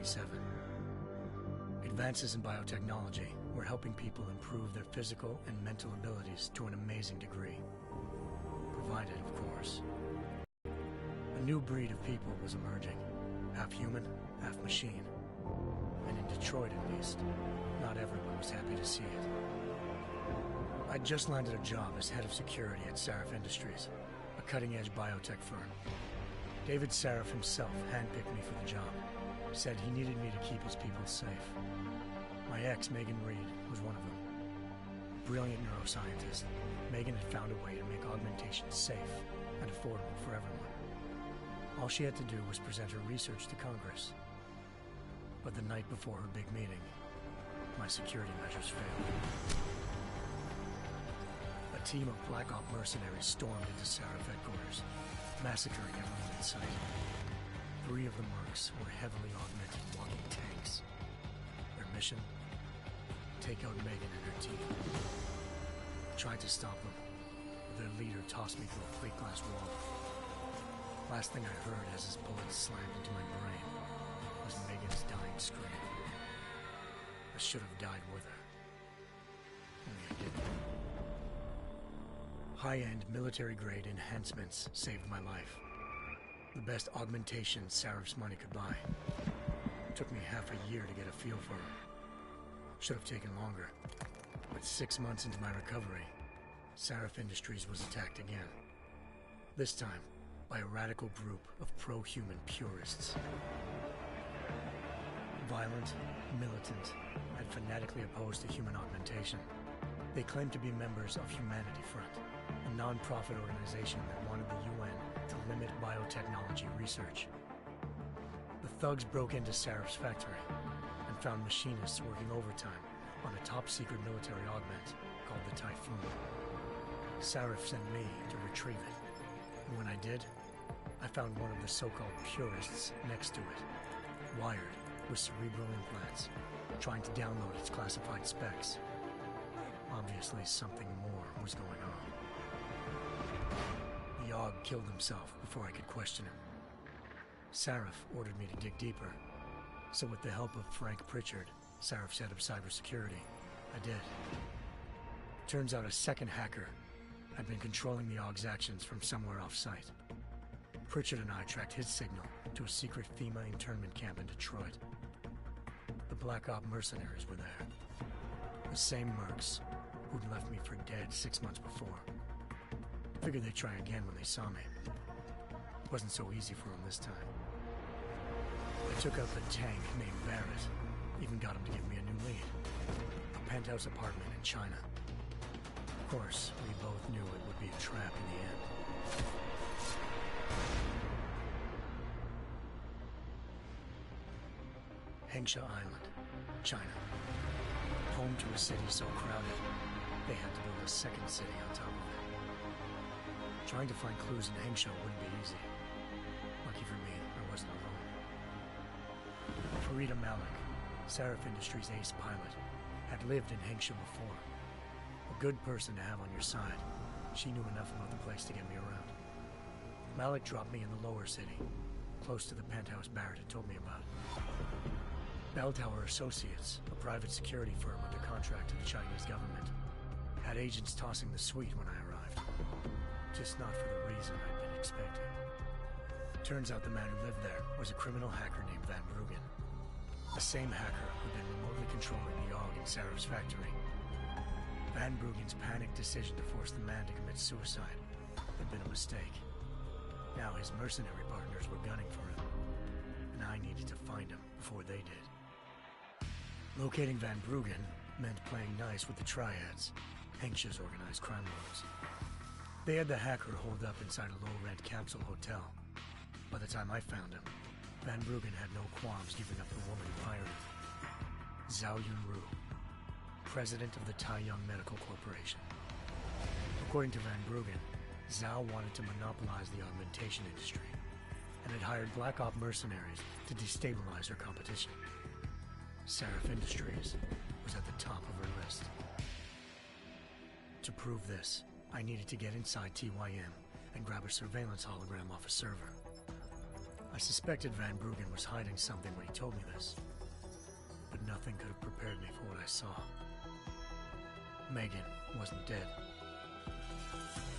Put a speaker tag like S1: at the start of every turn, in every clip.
S1: 1997. Advances in biotechnology were helping people improve their physical and mental abilities to an amazing degree. Provided, of course, a new breed of people was emerging, half human, half machine. And in Detroit, at least, not everyone was happy to see it. I'd just landed a job as head of security at Sarif Industries, a cutting-edge biotech firm. David Sarif himself handpicked me for the job, said he needed me to keep his people safe. My ex, Megan Reed, was one of them. Brilliant neuroscientist, Megan had found a way to make augmentation safe and affordable for everyone. All she had to do was present her research to Congress. But the night before her big meeting, my security measures failed. A team of Black Op mercenaries stormed into Sarif headquarters, massacring everyone in sight. 3 of the mercs were heavily augmented walking tanks. Their mission? Take out Megan and her team. I tried to stop them, but their leader tossed me through a plate glass wall. Last thing I heard as his bullets slammed into my brain was Megan's dying scream. I should have died with her. Only I didn't. High-end military-grade enhancements saved my life. The best augmentation Sarif's money could buy. It took me half a year to get a feel for them. Should have taken longer. But 6 months into my recovery, Sarif Industries was attacked again. This time, by a radical group of pro-human purists. Violent, militant, and fanatically opposed to human augmentation. They claimed to be members of Humanity Front, a non-profit organization that wanted the UN to limit biotechnology research. The thugs broke into Sarif's factory and found machinists working overtime on a top-secret military augment called the Typhoon. Sarif sent me to retrieve it, and when I did, I found one of the so-called purists next to it, wired with cerebral implants, trying to download its classified specs. Obviously, something more was going on. The Aug killed himself before I could question him. Sarif ordered me to dig deeper, so with the help of Frank Pritchard, Sarif's head of cybersecurity, I did. Turns out a second hacker had been controlling the Aug's actions from somewhere off-site. Pritchard and I tracked his signal to a secret FEMA internment camp in Detroit. The Black Op mercenaries were there. The same mercs who'd left me for dead 6 months before. Figured they'd try again when they saw me. It wasn't so easy for them this time. I took out the tank named Barrett, even got him to give me a new lead. A penthouse apartment in China. Of course, we both knew it would be a trap in the end. Hengsha Island, China. Home to a city so crowded, they had to build a second city on top of it. Trying to find clues in Hengsha wouldn't be easy. Lucky for me, I wasn't alone. Farida Malik, Sarif Industries' ace pilot, had lived in Hengsha before. A good person to have on your side. She knew enough about the place to get me around. Malik dropped me in the lower city, close to the penthouse Barrett had told me about. Bell Tower Associates, a private security firm under contract to the Chinese government, had agents tossing the suite when I arrived. Just not for the reason I'd been expecting. Turns out the man who lived there was a criminal hacker named Van Bruggen. The same hacker who'd been remotely controlling the Aug in Sarif's factory. Van Bruggen's panicked decision to force the man to commit suicide had been a mistake. Now his mercenary partners were gunning for him, and I needed to find him before they did. Locating Van Bruggen meant playing nice with the Triads, Hengsha's organized crime lords. They had the hacker holed up inside a low-rent capsule hotel. By the time I found him, Van Bruggen had no qualms giving up the woman who hired him. Zhao Yunru, president of the Taiyang Medical Corporation. According to Van Bruggen, Zhao wanted to monopolize the augmentation industry and had hired Black Op mercenaries to destabilize her competition. Sarif Industries was at the top of her list. To prove this, I needed to get inside TYM and grab a surveillance hologram off a server. I suspected Van Bruggen was hiding something when he told me this, but nothing could have prepared me for what I saw. Megan wasn't dead.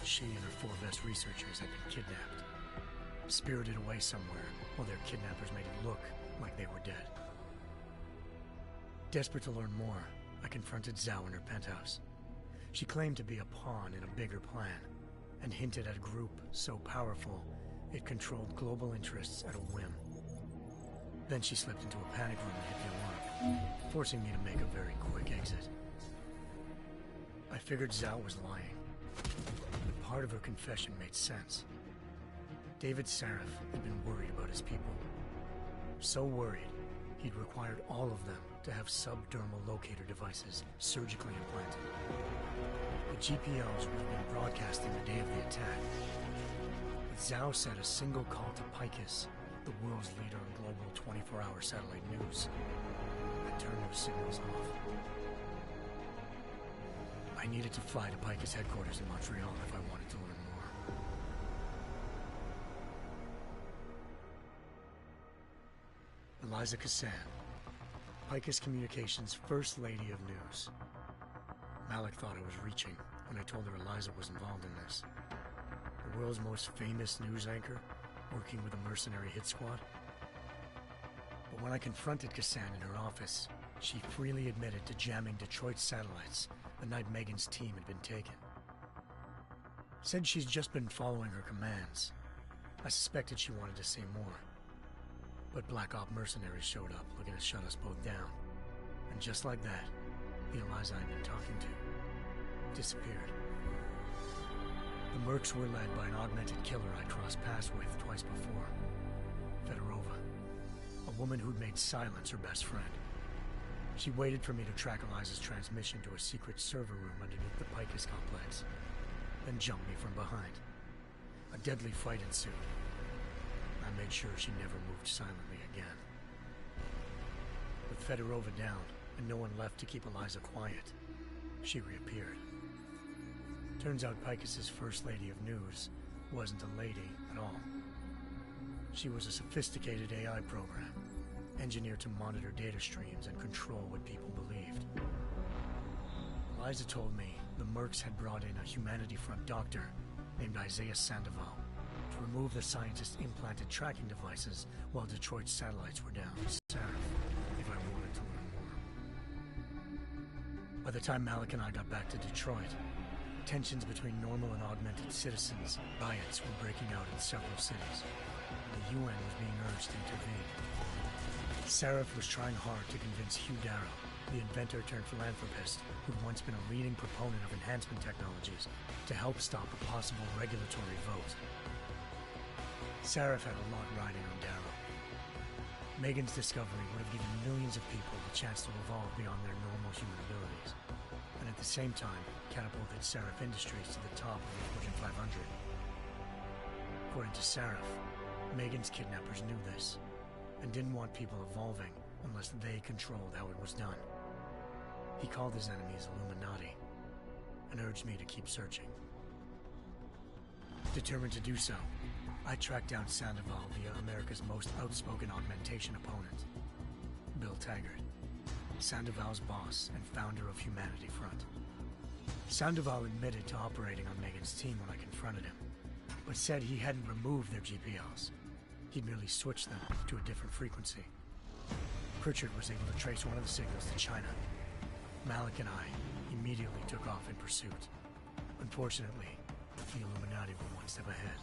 S1: She and her 4 best researchers had been kidnapped, spirited away somewhere while their kidnappers made it look like they were dead. Desperate to learn more, I confronted Zhao in her penthouse. She claimed to be a pawn in a bigger plan, and hinted at a group so powerful it controlled global interests at a whim. Then she slipped into a panic room and hit the alarm, forcing me to make a very quick exit. I figured Zhao was lying, but part of her confession made sense. David Sarif had been worried about his people. So worried, he'd required all of them to have subdermal locator devices surgically implanted. The GPOs would have been broadcasting the day of the attack. But Zhao said a single call to Picus, the world's leader in global 24-hour satellite news, had turned those signals off. I needed to fly to Picus headquarters in Montreal if I wanted to learn more. Eliza Cassan, Picus Communications' First Lady of News. Malik thought I was reaching when I told her Eliza was involved in this. The world's most famous news anchor, working with a mercenary hit squad. But when I confronted Cassan in her office, she freely admitted to jamming Detroit's satellites the night Megan's team had been taken. Said she's just been following her commands. I suspected she wanted to say more. But Black Op mercenaries showed up looking to shut us both down. And just like that, the Eliza I'd been talking to disappeared. The Mercs were led by an augmented killer I'd crossed paths with twice before. Fedorova, a woman who'd made silence her best friend. She waited for me to track Eliza's transmission to a secret server room underneath the Picus complex, then jumped me from behind. A deadly fight ensued. I made sure she never moved silently again. With Fedorova down, and no one left to keep Eliza quiet, she reappeared. Turns out Picus's First Lady of News wasn't a lady at all. She was a sophisticated AI program, engineered to monitor data streams and control what people believed. Eliza told me the Mercs had brought in a Humanity Front doctor named Isaiah Sandoval to remove the scientist's implanted tracking devices while Detroit's satellites were down. Sarif, if I wanted to learn more. By the time Malik and I got back to Detroit, tensions between normal and augmented citizens, riots were breaking out in several cities. The UN was being urged to intervene. Sarif was trying hard to convince Hugh Darrow, the inventor-turned-philanthropist who'd once been a leading proponent of enhancement technologies, to help stop a possible regulatory vote. Sarif had a lot riding on Darrow. Megan's discovery would have given millions of people the chance to evolve beyond their normal human abilities, and at the same time catapulted Sarif Industries to the top of the Fortune 500. According to Sarif, Megan's kidnappers knew this, and didn't want people evolving unless they controlled how it was done. He called his enemies Illuminati, and urged me to keep searching. Determined to do so, I tracked down Sandoval via America's most outspoken augmentation opponent, Bill Taggart, Sandoval's boss and founder of Humanity Front. Sandoval admitted to operating on Megan's team when I confronted him, but said he hadn't removed their GPLs. He'd merely switched them to a different frequency. Pritchard was able to trace one of the signals to China. Malik and I immediately took off in pursuit. Unfortunately, the Illuminati were one step ahead.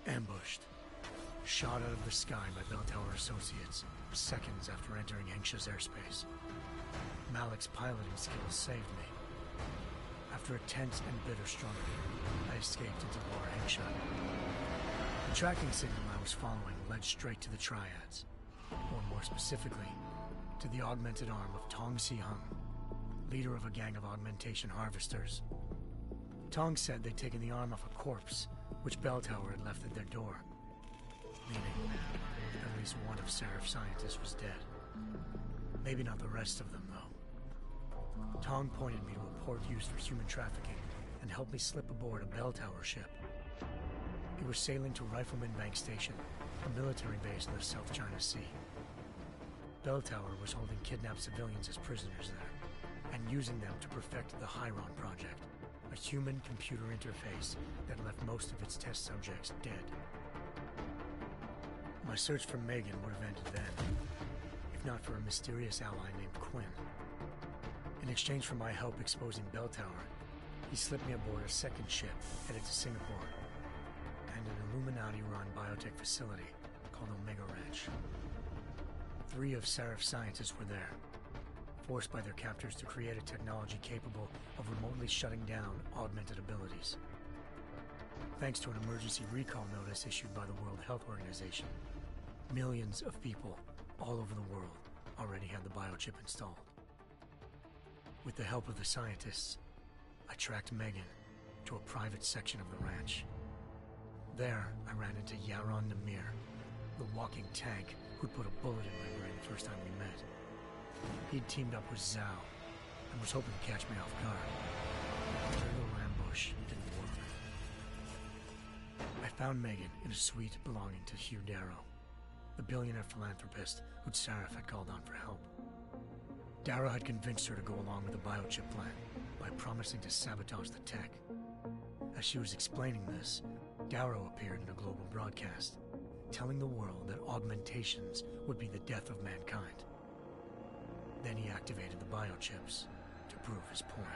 S1: Ambushed. Shot out of the sky by Bell Tower Associates, seconds after entering Hengsha's airspace. Malik's piloting skills saved me. After a tense and bitter struggle, I escaped into Lower Hengsha. The tracking signal I was following led straight to the Triads, or more specifically, to the augmented arm of Tong Si-hung, leader of a gang of augmentation harvesters. Tong said they'd taken the arm off a corpse, which Bell Tower had left at their door, meaning at least one of Sarif's scientists was dead. Maybe not the rest of them, though. Tong pointed me to a port used for human trafficking and helped me slip aboard a bell tower ship. He was sailing to Rifleman Bank Station, a military base in the South China Sea. Bell Tower was holding kidnapped civilians as prisoners there, and using them to perfect the Chiron Project, a human-computer interface that left most of its test subjects dead. My search for Megan would have ended then, if not for a mysterious ally named Quinn. In exchange for my help exposing Bell Tower, he slipped me aboard a second ship headed to Singapore and an Illuminati-run biotech facility called Omega Ranch. 3 of Seraph's scientists were there, forced by their captors to create a technology capable of remotely shutting down augmented abilities. Thanks to an emergency recall notice issued by the World Health Organization, millions of people all over the world already had the biochip installed. With the help of the scientists, I tracked Megan to a private section of the ranch. There, I ran into Yaron Namir, the walking tank who'd put a bullet in my brain the first time we met. He'd teamed up with Zhao and was hoping to catch me off guard. But their little ambush didn't work. I found Megan in a suite belonging to Hugh Darrow, the billionaire philanthropist who'd Seraph had called on for help. Darrow had convinced her to go along with the biochip plan by promising to sabotage the tech. As she was explaining this, Darrow appeared in a global broadcast, telling the world that augmentations would be the death of mankind. Then he activated the biochips to prove his point.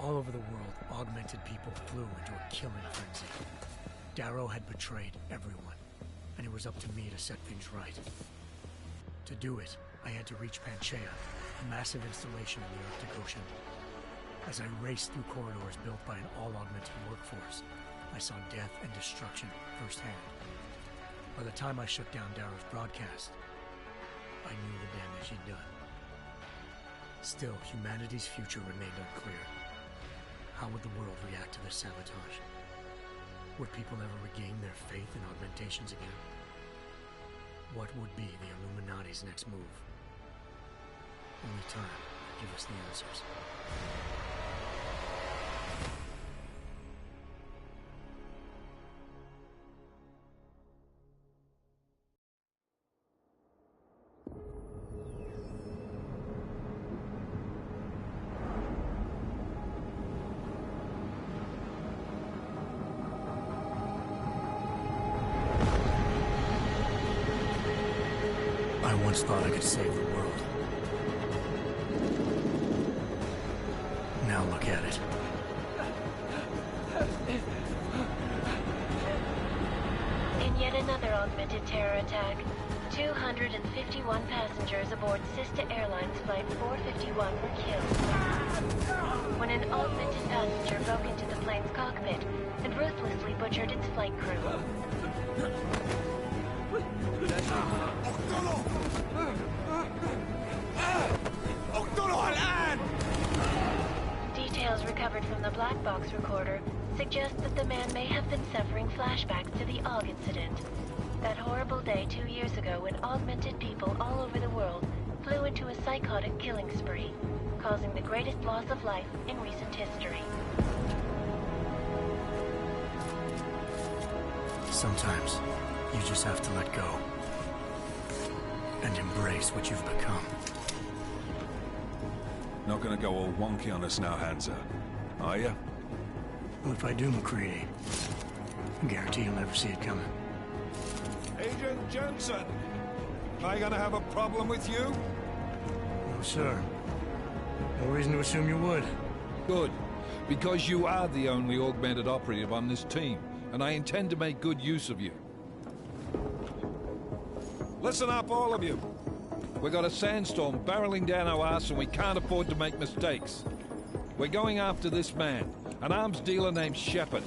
S1: All over the world, augmented people flew into a killing frenzy. Darrow had betrayed everyone, and it was up to me to set things right. To do it, I had to reach Panchaea, a massive installation in the Arctic Ocean. As I raced through corridors built by an all-augmented workforce, I saw death and destruction firsthand. By the time I shut down Darrow's broadcast, I knew the damage he'd done. Still, humanity's future remained unclear. How would the world react to this sabotage? Would people ever regain their faith in augmentations again? What would be the Illuminati's next move? Only time will give us the answers. I once thought I could save the world. Now look at it.
S2: In yet another augmented terror attack, 251 passengers aboard Sister Airlines Flight 451 were killed when an augmented passenger broke into the plane's cockpit and ruthlessly butchered its flight crew. Details recovered from the black box recorder suggest that the man may have been suffering flashbacks to the AUG incident. That horrible day 2 years ago when augmented people all over the world flew into a psychotic killing spree, causing the greatest loss of life in recent history.
S1: Sometimes, you just have to let go and embrace what you've become.
S3: Not gonna go all wonky on us now, Hansa, are ya?
S1: Well, if I do, McCready, I guarantee you'll never see it coming.
S4: Agent Jensen, am I gonna have a problem with you?
S1: No, sir. No reason to assume you would.
S4: Good, because you are the only augmented operative on this team, and I intend to make good use of you. Listen up, all of you. We got a sandstorm barreling down our arse and we can't afford to make mistakes. We're going after this man, an arms dealer named Shepard.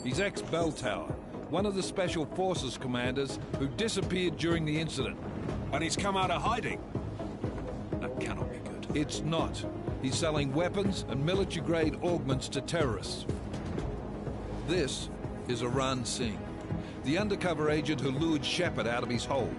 S4: He's ex-Bell Tower, one of the Special Forces commanders who disappeared during the incident.
S3: And he's come out of hiding. That cannot be good.
S4: It's not. He's selling weapons and military-grade augments to terrorists. This is Aran Singh, the undercover agent who lured Shepard out of his hole.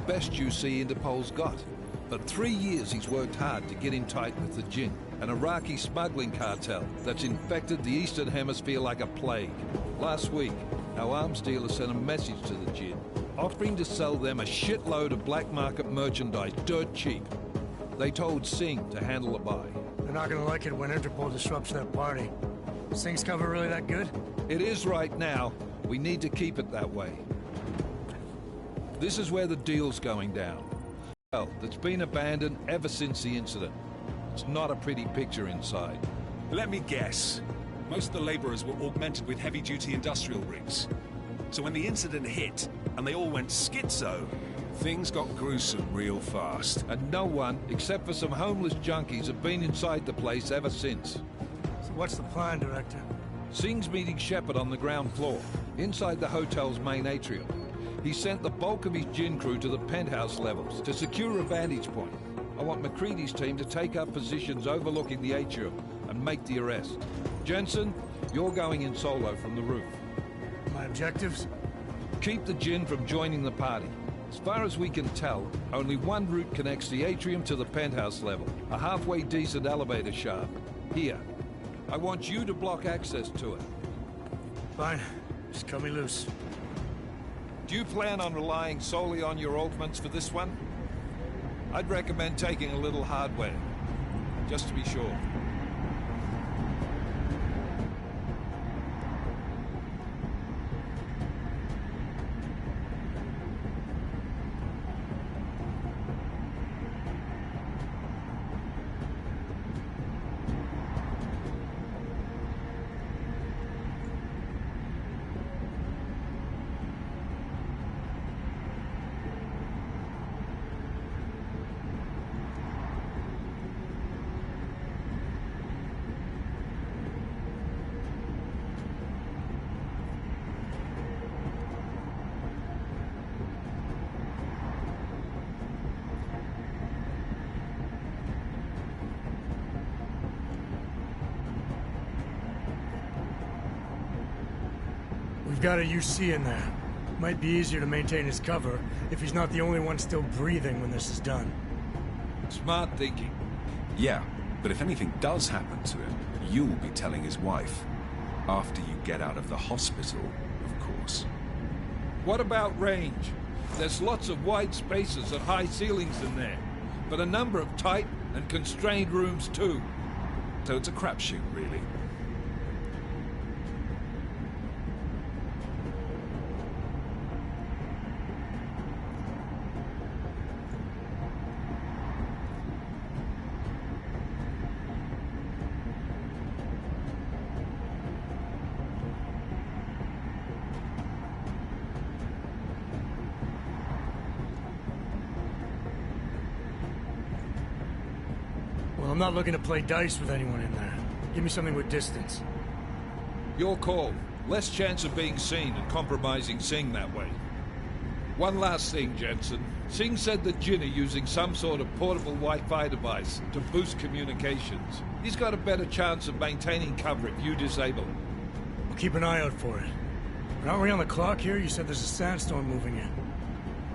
S4: Best you see Interpol's got. For 3 years he's worked hard to get in tight with the Jinn. an Iraqi smuggling cartel that's infected the Eastern Hemisphere like a plague. Last week, our arms dealer sent a message to the Jinn, offering to sell them a shitload of black market merchandise dirt cheap. They told Singh to handle the buy.
S1: They're not gonna like it when Interpol disrupts their party. Singh's cover really that good?
S4: It is right now. We need to keep it that way. This is where the deal's going down. Well, that's been abandoned ever since the incident. It's not a pretty picture inside.
S3: Let me guess. Most of the laborers were augmented with heavy-duty industrial rigs. So when the incident hit, and they all went schizo, things got gruesome real fast.
S4: And no one, except for some homeless junkies, have been inside the place ever since.
S1: So what's the plan, Director?
S4: Singh's meeting Shepard on the ground floor, inside the hotel's main atrium. He sent the bulk of his Jinn crew to the penthouse levels to secure a vantage point. I want McCready's team to take up positions overlooking the atrium and make the arrest. Jensen, you're going in solo from the roof.
S1: My objectives?
S4: Keep the Jinn from joining the party. As far as we can tell, only one route connects the atrium to the penthouse level, a halfway decent elevator shaft. Here. I want you to block access to it.
S1: Fine. Just cut me loose.
S4: Do you plan on relying solely on your augments for this one? I'd recommend taking a little hardware, just to be sure.
S1: We've got a UC in there. Might be easier to maintain his cover if he's not the only one still breathing when this is done.
S4: Smart thinking.
S3: Yeah, but if anything does happen to him, you'll be telling his wife. After you get out of the hospital, of course.
S4: What about range? There's lots of wide spaces and high ceilings in there, but a number of tight and constrained rooms too.
S3: So it's a crapshoot, really.
S1: Well, I'm not looking to play dice with anyone in there. Give me something with distance.
S4: Your call. Less chance of being seen and compromising Singh that way. One last thing, Jensen. Singh said that Jinn are using some sort of portable Wi-Fi device to boost communications. He's got a better chance of maintaining cover if you disable it.
S1: We'll keep an eye out for it. But aren't we on the clock here? You said there's a sandstorm moving in.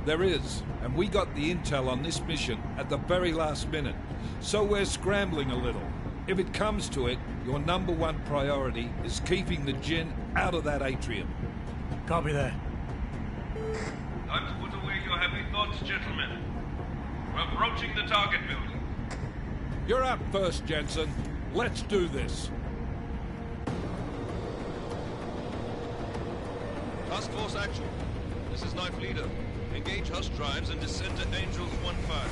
S4: There is, and we got the intel on this mission at the very last minute. So we're scrambling a little. If it comes to it, your #1 priority is keeping the Jinn out of that atrium.
S1: Copy that.
S5: Time to put away your heavy thoughts, gentlemen. We're approaching the target building.
S4: You're up first, Jensen. Let's do this.
S5: Task Force action. This is Knife Leader. Engage Hush drives and descend to Angels 1-5.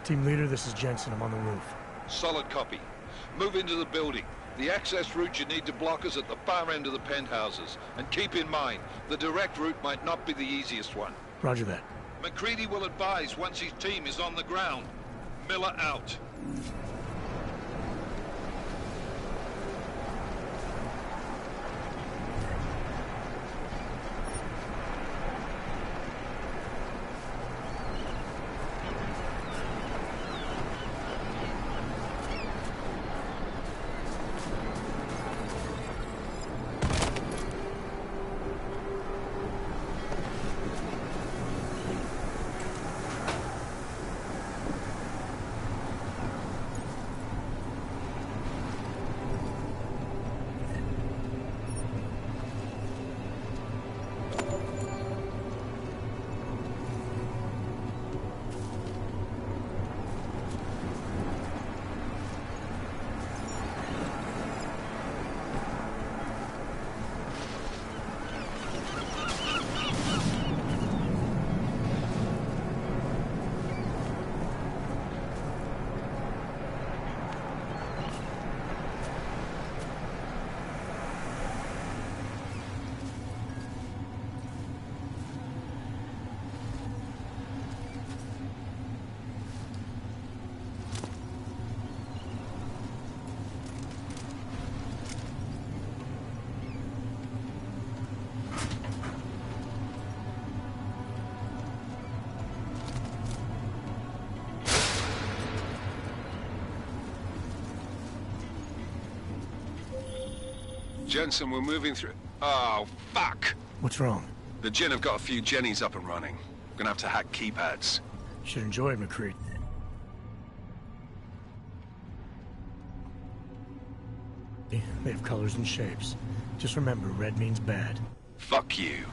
S1: Team leader, this is Jensen. I'm on the roof.
S4: Solid copy. Move into the building. The access route you need to block is at the far end of the penthouses. And keep in mind, the direct route might not be the easiest one.
S1: Roger that.
S4: McCready will advise once his team is on the ground. Miller out.
S3: Jensen, we're moving through... Oh, fuck!
S1: What's wrong?
S3: The Jinn have got a few Jennies up and running. We're gonna have to hack keypads.
S1: Should enjoy it, McCready. They have colors and shapes. Just remember, red means bad.
S3: Fuck you.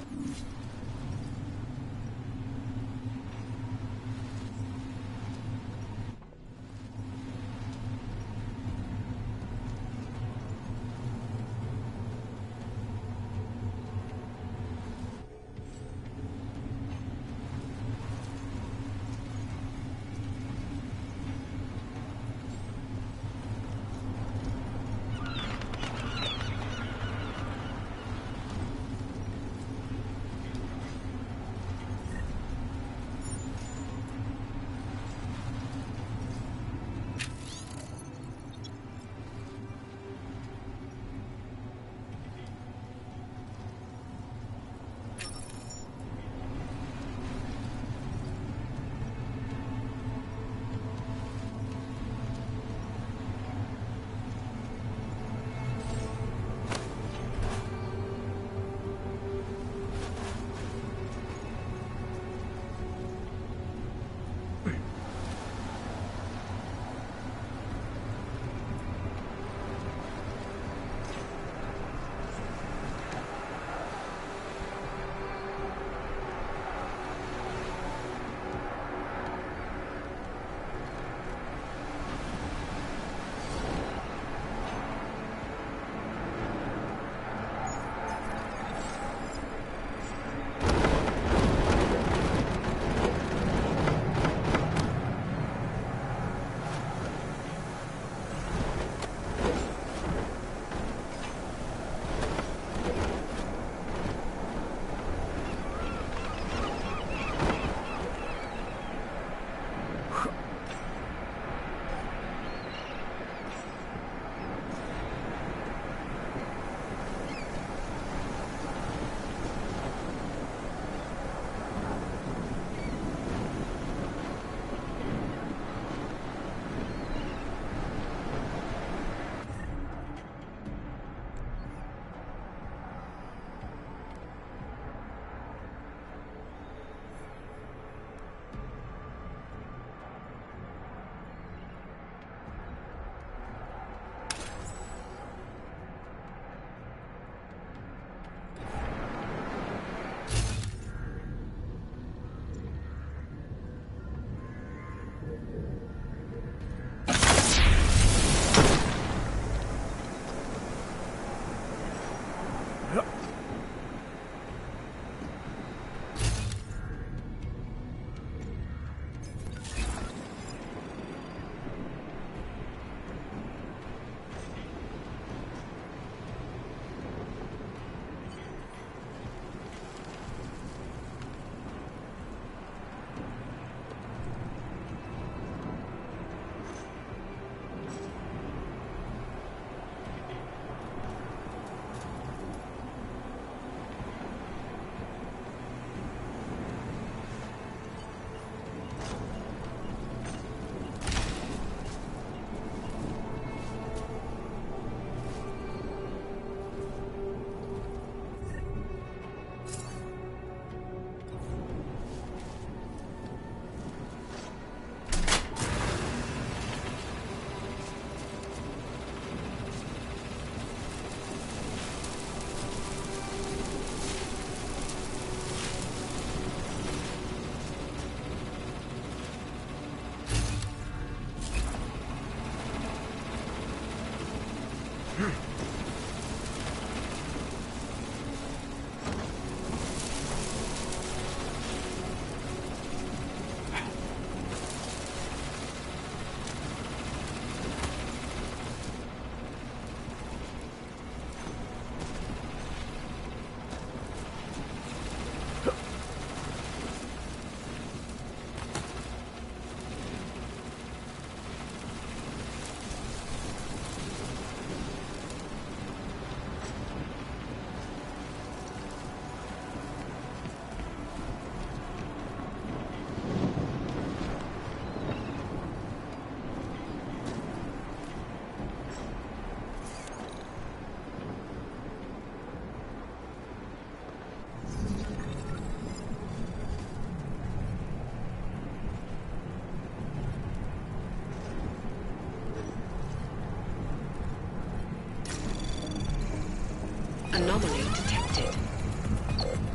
S6: Anomaly detected.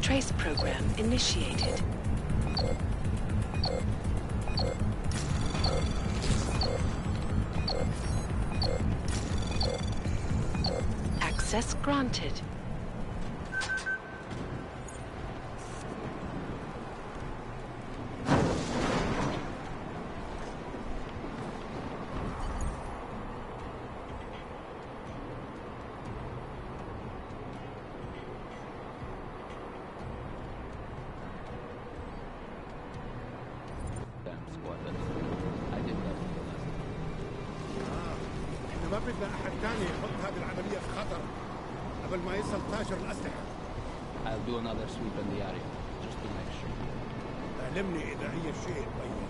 S6: Trace program initiated. Access granted.
S7: ما بدنا أحد تاني يحط هذه العملية في خطر قبل ما يصل تاجر الأسلحة.
S8: I'll do another sweep in the area, just to make sure.
S7: علمني إذا أي شيء تبين.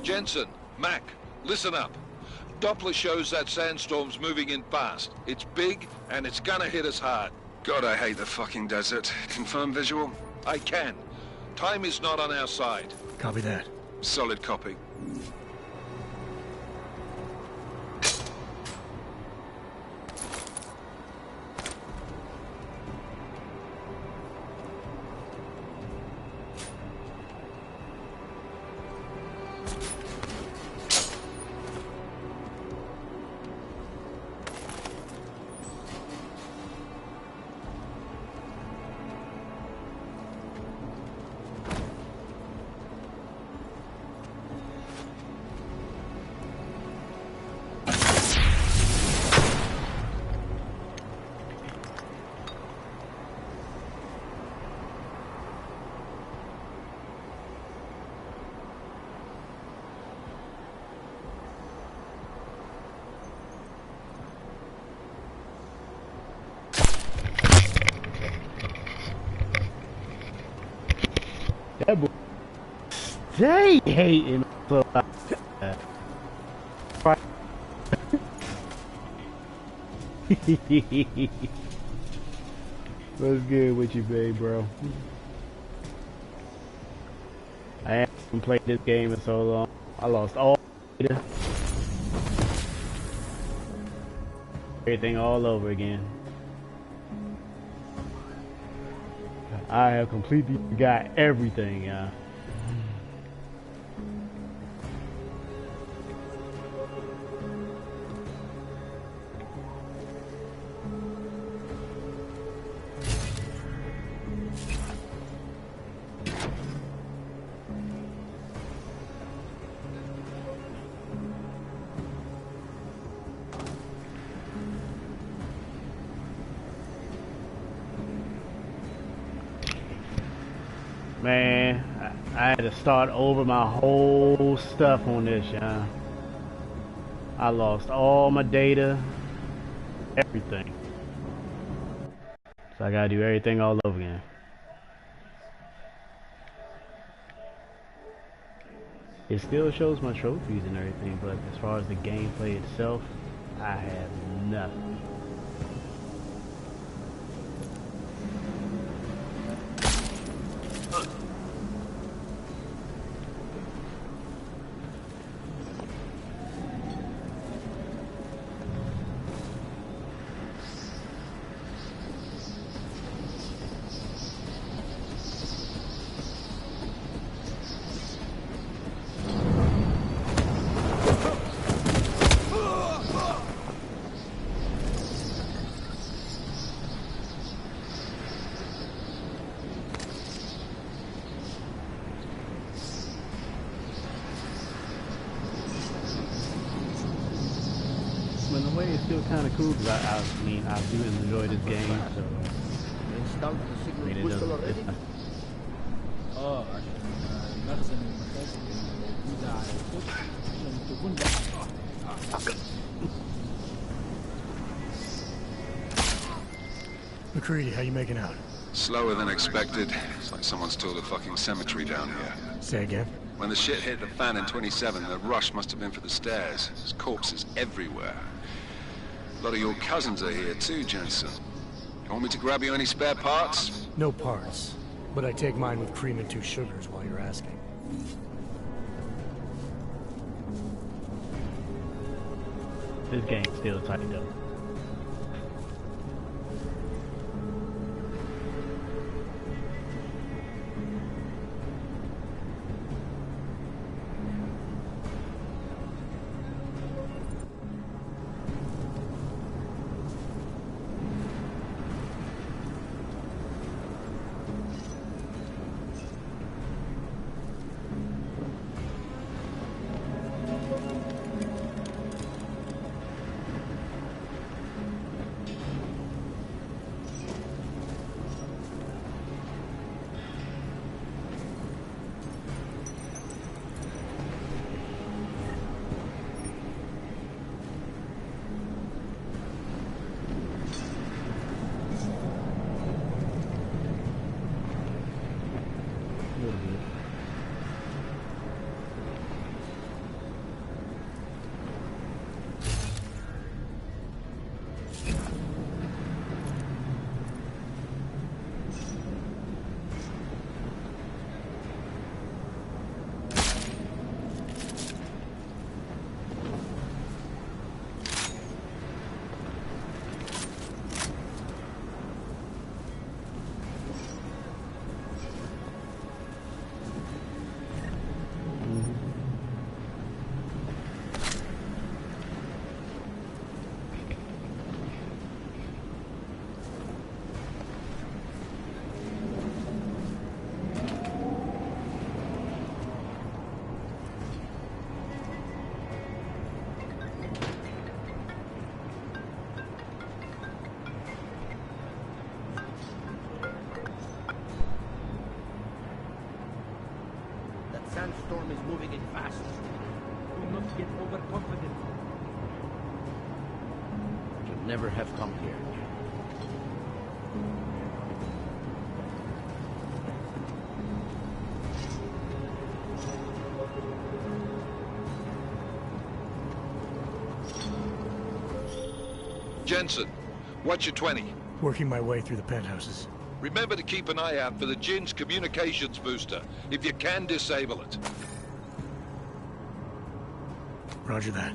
S4: Jensen, Mac, listen up. Doppler shows that sandstorm's moving in fast. It's big, and it's gonna hit us hard.
S3: God, I hate the fucking desert. Confirm visual?
S4: I can. Time is not on our side.
S1: Copy that.
S3: Solid copy.
S9: They hating so What's good with you, babe, bro? I haven't played this game in so long. I lost all data. Everything all over again. I have completely forgot everything, y'all. Man, I had to start over my whole stuff on this, y'all. I lost all my data, everything. So I gotta do everything all over again. It still shows my trophies and everything, but as far as the gameplay itself, I have nothing. But in a way, it's still kind of cool because I mean, I do enjoy this game, so. I mean, it doesn't.
S1: McCready, how you making out?
S3: Slower than expected. It's like someone's tore the fucking cemetery down here.
S1: Say again?
S3: When the shit hit the fan in 27, the rush must have been for the stairs. There's corpses everywhere. A lot of your cousins are here too, Jensen. You want me to grab you any spare parts?
S1: No parts, but I take mine with cream and 2 sugars while you're asking.
S9: This game's still tight though.
S10: Sandstorm is moving in fast. Do not get overconfident. Should never have come here.
S4: Jensen, what's your 20?
S1: Working my way through the penthouses.
S4: Remember to keep an eye out for the Jinn's communications booster. If you can, disable it.
S1: Roger that.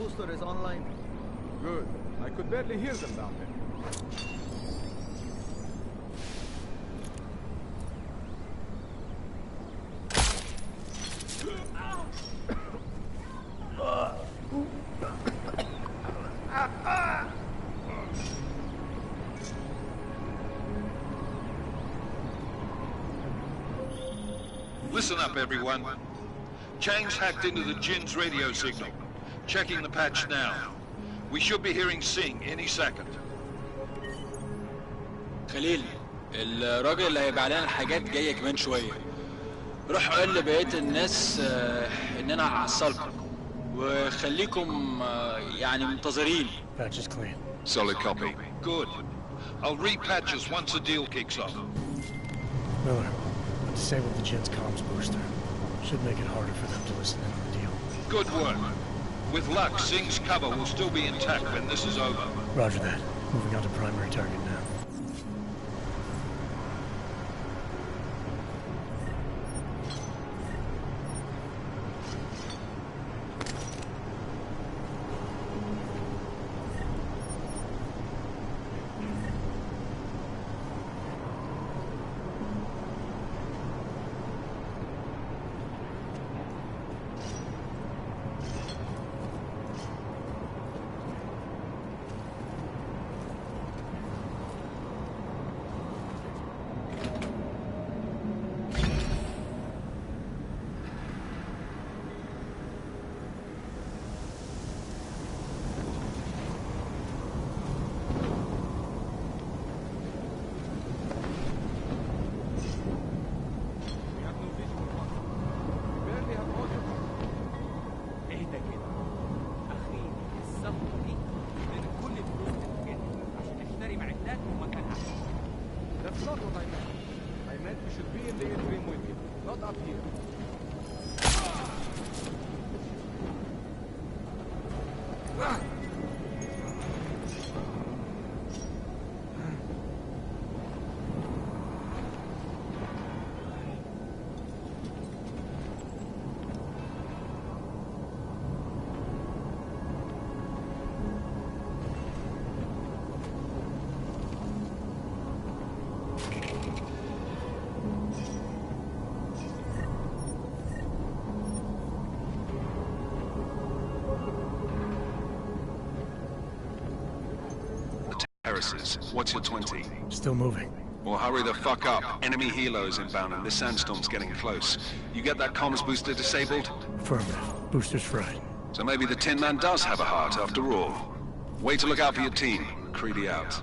S11: booster is online.
S7: Good. I could barely hear them down there.
S12: Listen up, everyone. Chang's hacked into the Jinn's radio signal. Checking the patch now. We should be hearing Singh any second.
S8: خليل، الراجل اللي هيبقى علينا الحاجات جاية كمان شوية. روح قول لبقية الناس إن أنا هحصلكم. وخليكم يعني منتظرين.
S1: Patch is clean.
S12: Solid copy. Good. I'll repatch us once the deal kicks off.
S1: Miller, disable the Jinn's comms booster. Should make it harder for them to listen in on the deal.
S12: Good work. With luck, Singh's cover will still be intact when this is over.
S1: Roger that. Moving on to primary target now.
S7: That's not what I meant. I meant we should be in the interim with you, not up here.
S3: What's your 20?
S1: Still moving.
S3: Well, hurry the fuck up. Enemy helos inbound and this sandstorm's getting close. You get that comms booster disabled?
S1: Affirmative. Booster's fried.
S3: So maybe the Tin Man does have a heart after all. Way to look out for your team. Creedy out.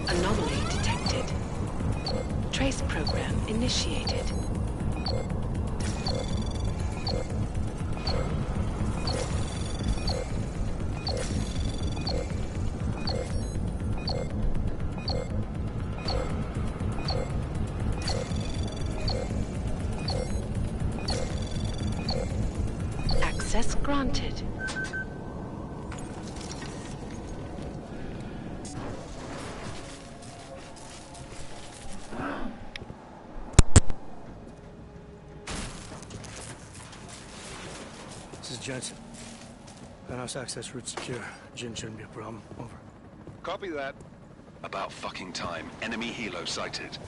S6: Anomaly detected. Trace program initiated. Access granted.
S1: This is Jensen. Penthouse access route secure. Jinn shouldn't be a problem. Over.
S3: Copy that. About fucking time. Enemy helo sighted.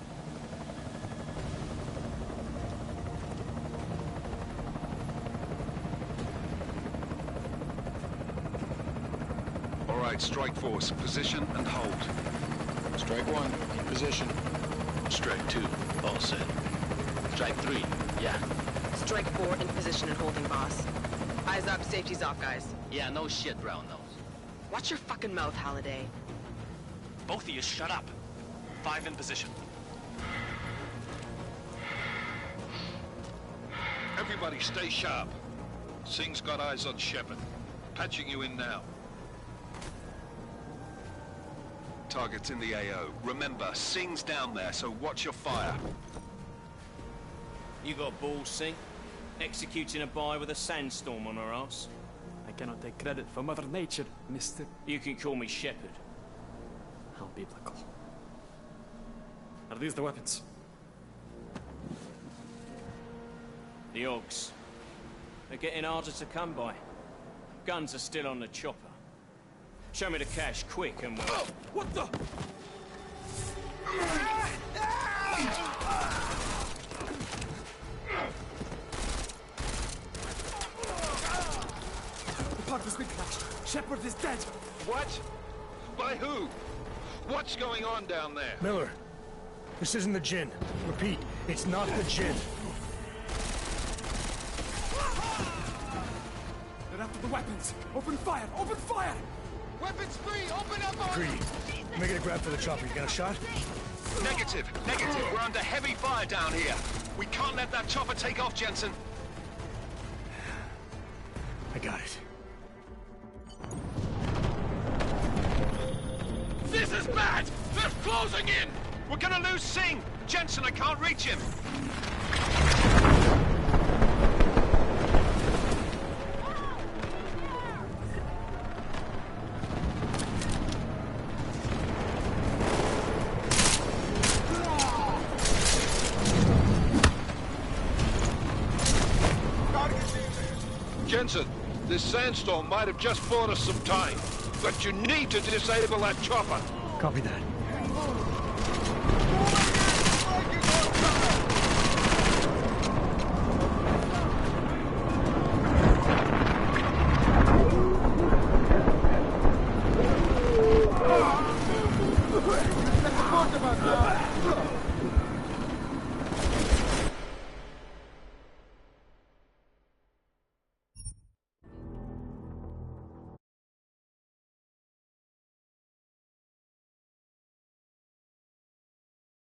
S3: All right, strike force. Position and hold.
S13: Strike 1, in position. Strike 2, all set. Strike 3, yeah.
S6: Strike 4 in position and holding, boss. Eyes up, safety's off, guys.
S11: Yeah, no shit, Brown nose.
S6: Watch your fucking mouth, Halliday.
S11: Both of you shut up. 5 in position.
S12: Everybody stay sharp. Singh's got eyes on Shepard. Patching you in now.
S3: Target's in the AO. Remember, Singh's down there, so watch your fire.
S14: You got balls, Singh? Executing a buy with a sandstorm on her ass?
S10: I cannot take credit for Mother Nature, Mr.
S14: You can call me Shepard.
S10: How biblical. Are these the weapons?
S14: The Ogs. They're getting harder to come by. Guns are still on the chopper. Show me the cash, quick, and we'll...
S10: Oh, what the? The part has been crashed. Shepard is dead.
S12: What? By who? What's going on down there?
S1: Miller, this isn't the Jinn. Repeat, it's not the Jinn.
S10: They're after the weapons. Open fire! Open fire!
S7: Weapons free! Open up on
S1: Greedy, making a grab for the chopper. You got a shot?
S3: Negative. We're under heavy fire down here. We can't let that chopper take off, Jensen.
S1: I got it.
S3: This is bad! They're closing in! We're gonna lose Singh! Jensen, I can't reach him!
S12: Jensen, this sandstorm might have just bought us some time, but you need to disable that chopper.
S1: Copy that.